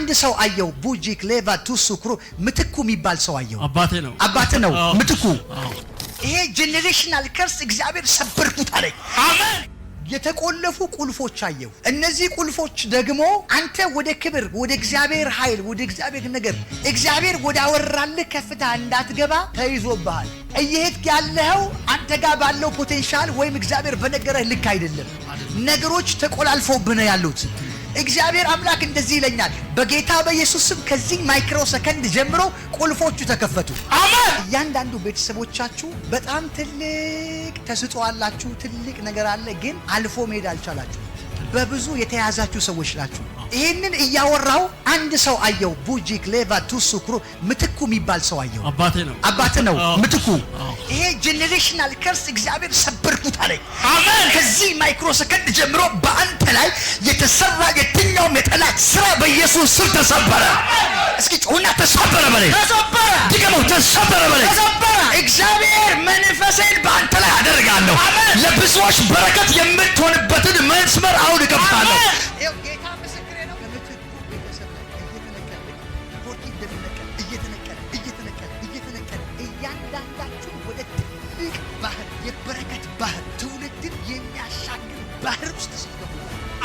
አንድ ሰው አየው ቡጂክ ሌቫ ቱሱክሩ ምትኩ የሚባል ሰው አየው። አባቴ ነው ምትኩ። ይሄ ጄኔሬሽናል ከርስ እግዚአብሔር ሰበርኩት አለኝ። አሜን። የተቆለፉ ቁልፎች አየው። እነዚህ ቁልፎች ደግሞ አንተ ወደ ክብር፣ ወደ እግዚአብሔር ኃይል፣ ወደ እግዚአብሔር ነገር፣ እግዚአብሔር ወደ አወራልህ ከፍታ እንዳትገባ ተይዞብሃል። እየሄድክ ያለኸው አንተ ጋር ባለው ፖቴንሻል ወይም እግዚአብሔር በነገረህ ልክ አይደለም። ነገሮች ተቆላልፈውብህ ነው ያሉት። እግዚአብሔር አምላክ እንደዚህ ይለኛል፣ በጌታ በኢየሱስ ስም ከዚህ ማይክሮ ሰከንድ ጀምሮ ቁልፎቹ ተከፈቱ። አሜን። እያንዳንዱ ቤተሰቦቻችሁ በጣም ትልቅ ተስጦ አላችሁ፣ ትልቅ ነገር አለ፣ ግን አልፎ መሄድ አልቻላችሁ። በብዙ የተያዛችሁ ሰዎች ናችሁ። ይሄንን እያወራው አንድ ሰው አየው ቡጂክ ሌቫ ቱሱክሩ ምትኩ የሚባል ሰው አየው። አባቴ ነው ምትኩ። ይሄ ጄኔሬሽናል ከርስ እግዚአብሔር ሰበርኩት አለኝ። አሜን። ከዚህ ማይክሮ ሰከንድ ጀምሮ በአንተ ላይ የተሰራ የትኛውም የጠላት ስራ በኢየሱስ ስም ተሰበረ። እስኪ ጮና ተሰበረ በለኝ። ተሰበረ። ድገመው፣ ተሰበረ በለኝ። ተሰበረ። እግዚአብሔር መንፈሴን በአንተ ላይ አደርጋለሁ። ለብዙዎች በረከት የምትሆንበትን መስመር አሁን እከፍታለሁ። ጌታ ምስክሬ ነው። ለምትኩ ቤተሰብ ላይ እየተነቀለ እያንዳንዳችሁ ወደ ትልቅ ባህር፣ የበረከት ባህር፣ ትውልድን የሚያሻግር ባህር ውስጥ ሲገቡ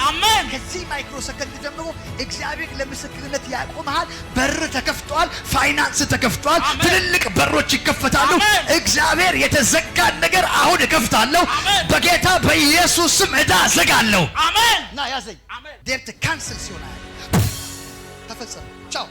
አሜን። ከዚህ ማይክሮ ሰከንድ ጀምሮ እግዚአብሔር ለምስክርነት ያቆምሃል። በር ተከፍቷል፣ ፋይናንስ ተከፍቷል፣ ትልልቅ በሮች ይከፈታሉ። እግዚአብሔር የተዘጋን ነገር አሁን እከፍታለሁ። በጌታ በኢየሱስ ስም ዕዳ ዘጋለሁ። አሜን። ና ያዘኝ። ዴርት ካንስል ሲሆን ተፈጸመ። ቻው